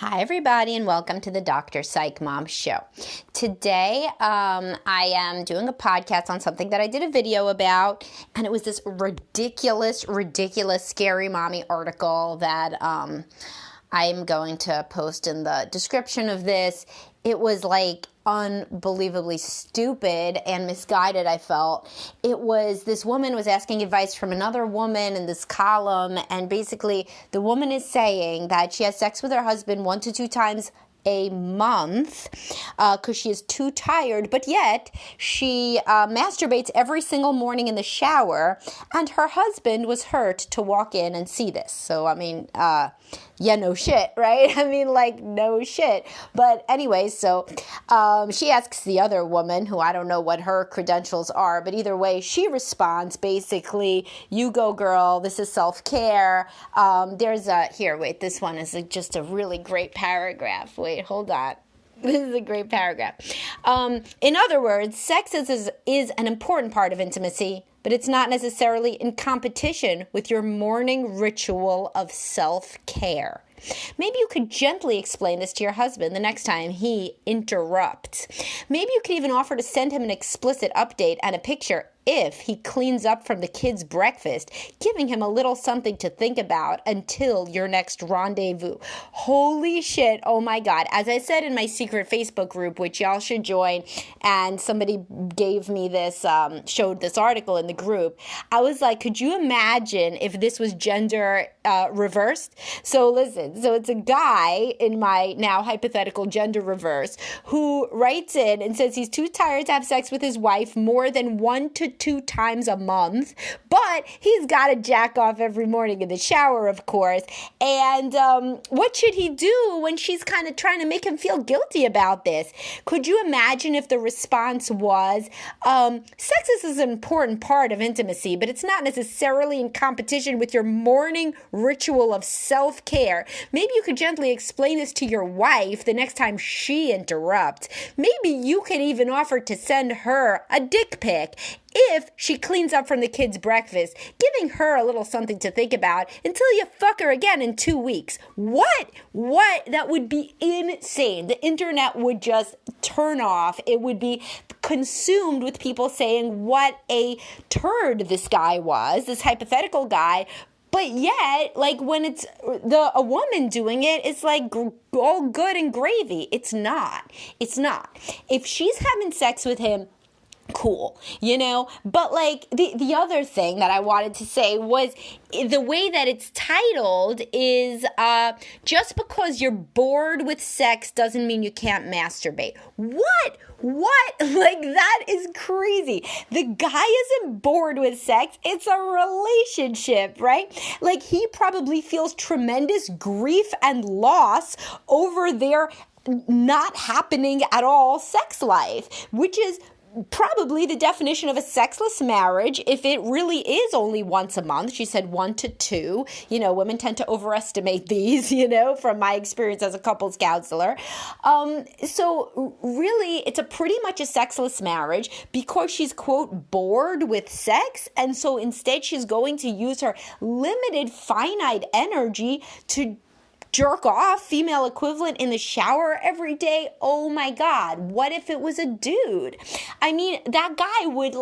Hi, everybody, and welcome to the Dr. Psych Mom Show. Today, I am doing a podcast on something that I did a video about, and it was this ridiculous, Scary Mommy article that I'm going to post in the description of this. It was like unbelievably stupid and misguided, I felt. It was, this woman was asking advice from another woman in this column, and basically the woman is saying that she has sex with her husband 1 to 2 times a month because she is too tired, but yet she masturbates every single morning in the shower, and her husband was hurt to walk in and see this. So, I mean, yeah, no shit, right? I mean, like, no shit. But anyway, so she asks the other woman, who I don't know what her credentials are, but either way, she responds basically, you go girl, this is self-care. This one is just a really great paragraph. Wait, hold on. This is a great paragraph. In other words, sex is an important part of intimacy, but it's not necessarily in competition with your morning ritual of self-care. Maybe you could gently explain this to your husband the next time he interrupts. Maybe you could even offer to send him an explicit update and a picture if he cleans up from the kids' breakfast, giving him a little something to think about until your next rendezvous. Holy shit, oh my God. As I said in my secret Facebook group, which y'all should join, and somebody gave me this, showed this article in the group, I was like, could you imagine if this was gender reversed? So listen, so it's a guy in my now hypothetical gender reverse who writes in and says he's too tired to have sex with his wife more than 1 to 2 times a month, but he's got to jack off every morning in the shower, of course. And what should he do when she's kind of trying to make him feel guilty about this? Could you imagine if the response was, sex is an important part of intimacy, but it's not necessarily in competition with your morning ritual of self-care. Maybe you could gently explain this to your wife the next time she interrupts. Maybe you could even offer to send her a dick pic if she cleans up from the kids' breakfast, giving her a little something to think about until you fuck her again in 2 weeks. What? That would be insane. The internet would just turn off. It would be consumed with people saying what a turd this guy was, this hypothetical guy. But yet, like, when it's a woman doing it, it's like all good and gravy. It's not. If she's having sex with him, cool, but like the other thing that I wanted to say was the way that it's titled is just because you're bored with sex doesn't mean you can't masturbate. What? Like, that is crazy. The guy isn't bored with sex. It's a relationship, right? Like, he probably feels tremendous grief and loss over their not happening at all sex life, which is probably the definition of a sexless marriage if it really is only once a month. She said 1 to 2. Women tend to overestimate these, from my experience as a couples counselor. So really, it's pretty much a sexless marriage because she's, quote, bored with sex. And so instead, she's going to use her limited, finite energy to jerk off, female equivalent, in the shower every day. Oh my God, what if it was a dude? I mean, that guy would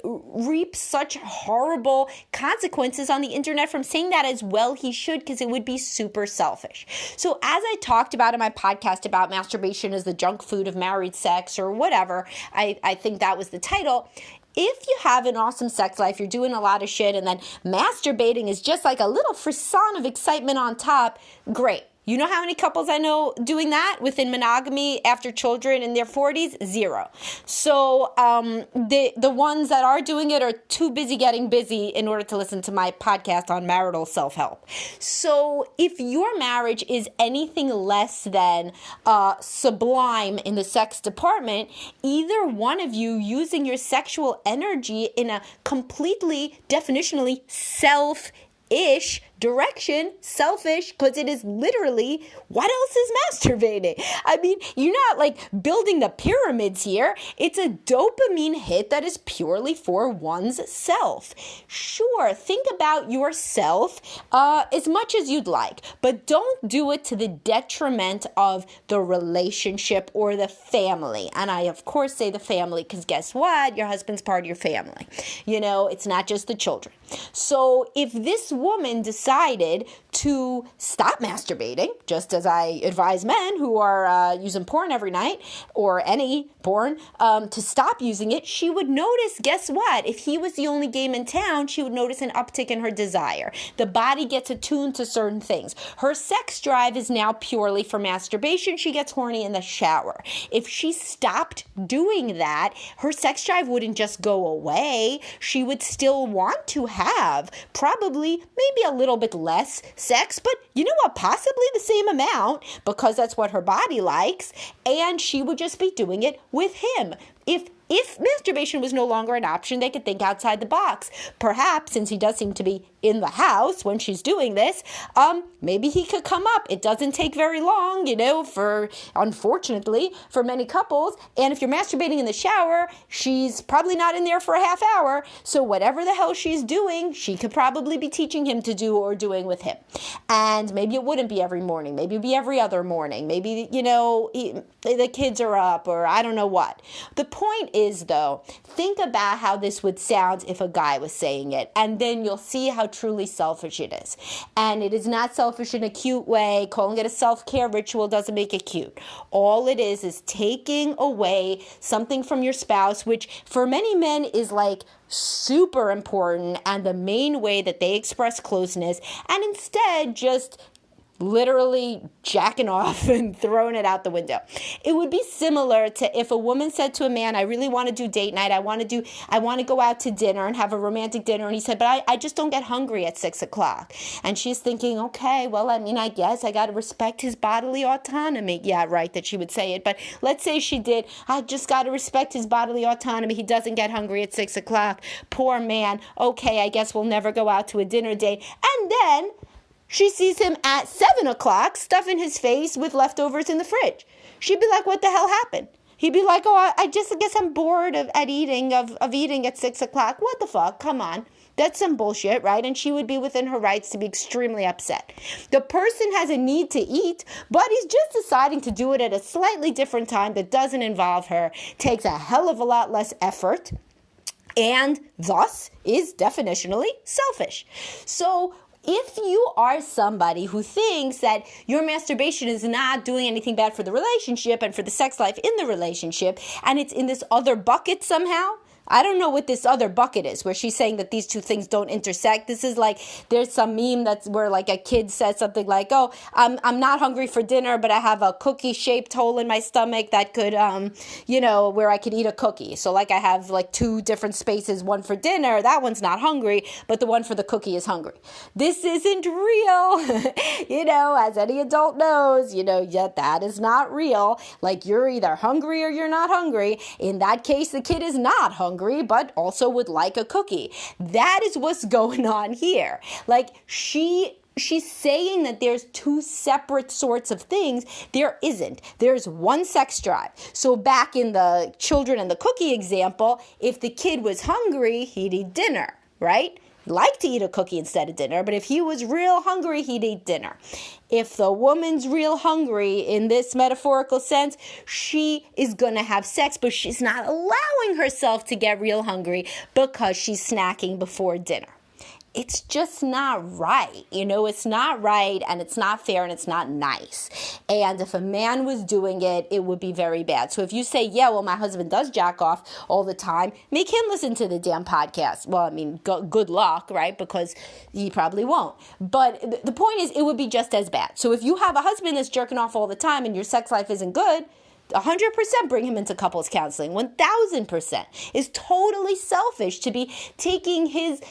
reap such horrible consequences on the internet from saying that as well he should, because it would be super selfish. So as I talked about in my podcast about masturbation as the junk food of married sex or whatever, I think that was the title. If you have an awesome sex life, you're doing a lot of shit, and then masturbating is just like a little frisson of excitement on top, great. You know how many couples I know doing that within monogamy after children in their 40s? 0. So the ones that are doing it are too busy getting busy in order to listen to my podcast on marital self-help. So if your marriage is anything less than sublime in the sex department, either one of you using your sexual energy in a completely, definitionally self-ish direction, selfish, because it is literally, what else is masturbating? I mean, you're not like building the pyramids here. It's a dopamine hit that is purely for one's self. Sure, think about yourself as much as you'd like, but don't do it to the detriment of the relationship or the family. And I, of course, say the family because guess what? Your husband's part of your family. It's not just the children. So if this woman decided to stop masturbating, just as I advise men who are using porn every night, or any porn, to stop using it, she would notice, guess what? If he was the only game in town, she would notice an uptick in her desire. The body gets attuned to certain things. Her sex drive is now purely for masturbation. She gets horny in the shower. If she stopped doing that, her sex drive wouldn't just go away. She would still want to have probably maybe a little bit less sex, but you know what? Possibly the same amount because that's what her body likes, and she would just be doing it with him. If masturbation was no longer an option, they could think outside the box. Perhaps, since he does seem to be in the house when she's doing this, maybe he could come up. It doesn't take very long, unfortunately, for many couples. And if you're masturbating in the shower, she's probably not in there for a half hour. So whatever the hell she's doing, she could probably be teaching him to do or doing with him. And maybe it wouldn't be every morning. Maybe it'd be every other morning. Maybe, the kids are up or I don't know what. The point is, though, think about how this would sound if a guy was saying it, and then you'll see how truly selfish it is. And it is not selfish in a cute way. Calling it a self-care ritual doesn't make it cute. All it is taking away something from your spouse, which for many men is like super important and the main way that they express closeness, and instead just literally jacking off and throwing it out the window. It would be similar to if a woman said to a man, I really want to do date night. I want to go out to dinner and have a romantic dinner. And he said, but I just don't get hungry at 6:00. And she's thinking, okay, well, I guess I got to respect his bodily autonomy. Yeah, right, that she would say it. But let's say she did. I just got to respect his bodily autonomy. He doesn't get hungry at 6:00. Poor man. Okay, I guess we'll never go out to a dinner date. And then she sees him at 7:00 stuffing his face with leftovers in the fridge. She'd be like, what the hell happened? He'd be like, oh, I guess I'm bored of eating at 6:00. What the fuck? Come on. That's some bullshit, right? And she would be within her rights to be extremely upset. The person has a need to eat, but he's just deciding to do it at a slightly different time that doesn't involve her, takes a hell of a lot less effort, and thus is definitionally selfish. So if you are somebody who thinks that your masturbation is not doing anything bad for the relationship and for the sex life in the relationship, and it's in this other bucket somehow, I don't know what this other bucket is where she's saying that these two things don't intersect. This is like, there's some meme that's where like a kid says something like, oh, I'm not hungry for dinner, but I have a cookie shaped hole in my stomach that could, where I could eat a cookie. So like I have like two different spaces, one for dinner, that one's not hungry, but the one for the cookie is hungry. This isn't real. As any adult knows, yet that is not real. Like you're either hungry or you're not hungry. In that case, the kid is not hungry, but also would like a cookie. That is what's going on here. Like she's saying that there's two separate sorts of things. There isn't. There's one sex drive. So back in the children and the cookie example, if the kid was hungry, he'd eat dinner, right? Like to eat a cookie instead of dinner, but if he was real hungry, he'd eat dinner. If the woman's real hungry in this metaphorical sense, she is going to have sex, but she's not allowing herself to get real hungry because she's snacking before dinner. It's just not right. It's not right and it's not fair and it's not nice. And if a man was doing it, it would be very bad. So if you say, yeah, well, my husband does jack off all the time, make him listen to the damn podcast. Well, good luck, right? Because he probably won't. But the point is, it would be just as bad. So if you have a husband that's jerking off all the time and your sex life isn't good, 100% bring him into couples counseling. 1000% is totally selfish to be taking his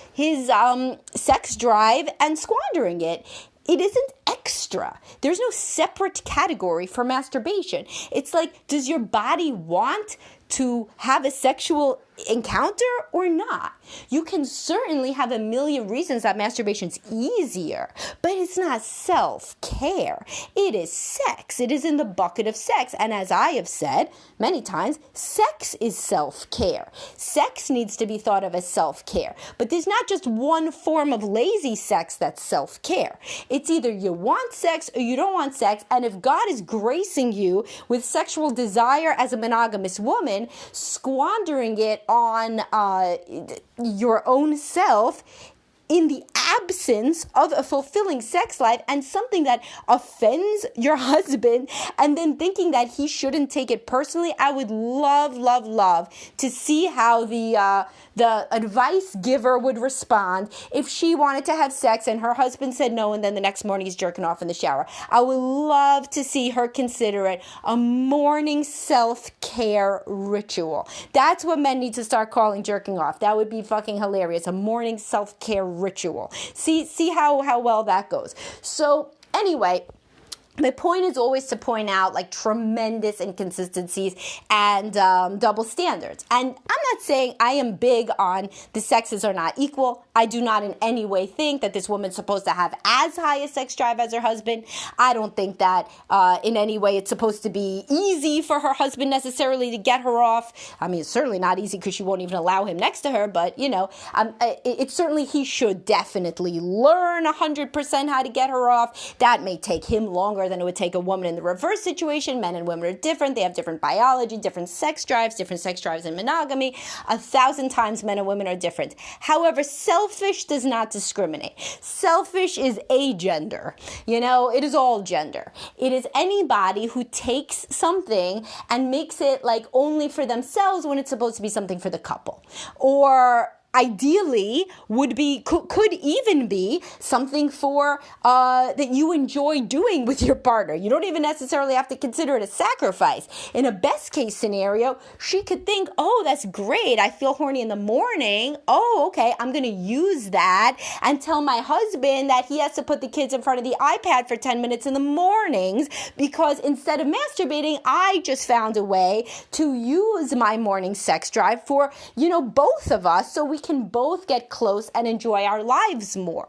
sex drive and squandering it. It isn't extra. There's no separate category for masturbation. It's like, does your body want to have a sexual encounter or not. You can certainly have a million reasons that masturbation's easier, but it's not self-care. It is sex. It is in the bucket of sex. And as I have said many times, sex is self-care. Sex needs to be thought of as self-care. But there's not just one form of lazy sex that's self-care. It's either you want sex or you don't want sex. And if God is gracing you with sexual desire as a monogamous woman, squandering it on your own self in the absence of a fulfilling sex life and something that offends your husband, and then thinking that he shouldn't take it personally, I would love to see how the advice giver would respond if she wanted to have sex and her husband said no, and then the next morning he's jerking off in the shower. I would love to see her consider it a morning self-care ritual. That's what men need to start calling jerking off. That would be fucking hilarious. A morning self-care ritual. See how well that goes. So anyway, my point is always to point out like tremendous inconsistencies and double standards. And I'm not saying I am big on the sexes are not equal. I do not in any way think that this woman's supposed to have as high a sex drive as her husband. I don't think that in any way it's supposed to be easy for her husband necessarily to get her off. I mean, it's certainly not easy because she won't even allow him next to her. But, you know, it's certainly he should definitely learn 100% how to get her off. That may take him longer than it would take a woman in the reverse situation. Men and women are different. They have different biology, different sex drives in monogamy. 1,000 times men and women are different. However, selfish does not discriminate. Selfish is agender. You know, it is all gender. It is anybody who takes something and makes it like only for themselves when it's supposed to be something for the couple. Or ideally could even be something for that you enjoy doing with your partner. You don't even necessarily have to consider it a sacrifice. In a best case scenario, she could think, oh, that's great. I feel horny in the morning. Oh, okay. I'm going to use that and tell my husband that he has to put the kids in front of the iPad for 10 minutes in the mornings because instead of masturbating, I just found a way to use my morning sex drive for, both of us so we can both get close and enjoy our lives more.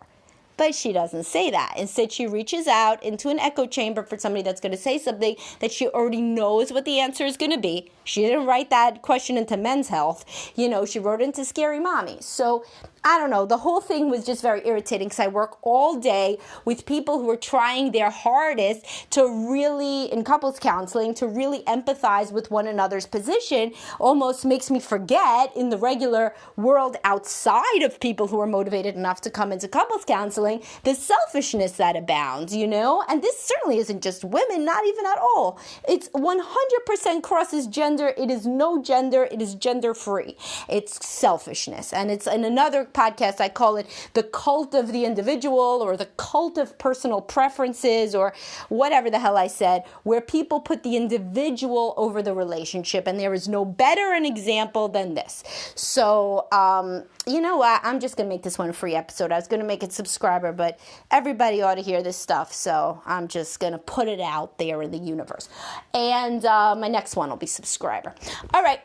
But she doesn't say that. Instead, she reaches out into an echo chamber for somebody that's going to say something that she already knows what the answer is going to be. She didn't write that question into Men's Health. She wrote it into Scary Mommy. So I don't know. The whole thing was just very irritating because I work all day with people who are trying their hardest to really, in couples counseling, to really empathize with one another's position. Almost makes me forget in the regular world outside of people who are motivated enough to come into couples counseling, the selfishness that abounds, And this certainly isn't just women, not even at all. It's 100% crosses gender. It is no gender. It is gender free. It's selfishness. And it's in another podcast, I call it the cult of the individual or the cult of personal preferences or whatever the hell I said, where people put the individual over the relationship. And there is no better an example than this. So, you know what? I'm just going to make this one a free episode. I was going to make it subscriber, but everybody ought to hear this stuff. So I'm just going to put it out there in the universe. And my next one will be subscriber. All right.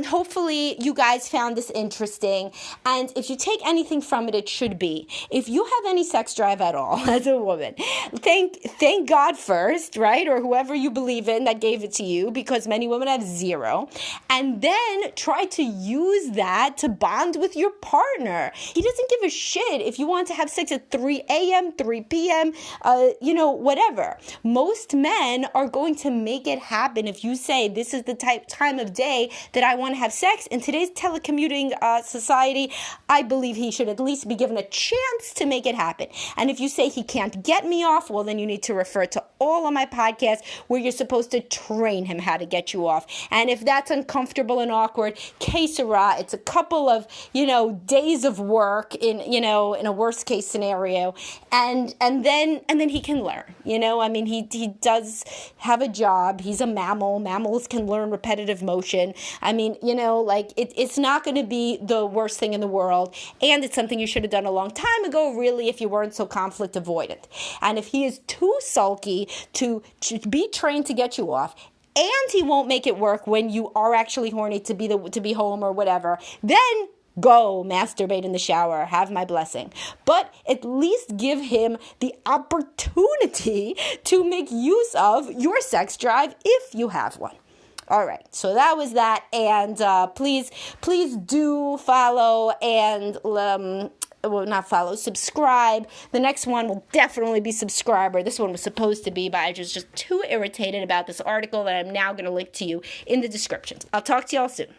Hopefully you guys found this interesting. And if you take anything from it, it should be, if you have any sex drive at all as a woman, thank God first, right? Or whoever you believe in that gave it to you, because many women have zero. And then try to use that to bond with your partner. He doesn't give a shit if you want to have sex at 3 a.m., 3 p.m., whatever. Most men are going to make it happen if you say, this is the time of day that I want to have sex. In today's telecommuting society, I believe he should at least be given a chance to make it happen. And if you say he can't get me off, well, then you need to refer to all of my podcasts where you're supposed to train him how to get you off. And if that's uncomfortable and awkward, que sera, it's a couple of, days of work in a worst case scenario. And then he can learn, he does have a job. He's a mammal. Mammals can learn repetitive motion. It's not going to be the worst thing in the world. And it's something you should have done a long time ago, really, if you weren't so conflict avoidant. And if he is too sulky to be trained to get you off, and he won't make it work when you are actually horny to be home or whatever, then go masturbate in the shower. Have my blessing. But at least give him the opportunity to make use of your sex drive if you have one. All right, so that was that, and please do follow and not follow, subscribe. The next one will definitely be subscriber. This one was supposed to be, but I was just too irritated about this article that I'm now going to link to you in the description. I'll talk to y'all soon.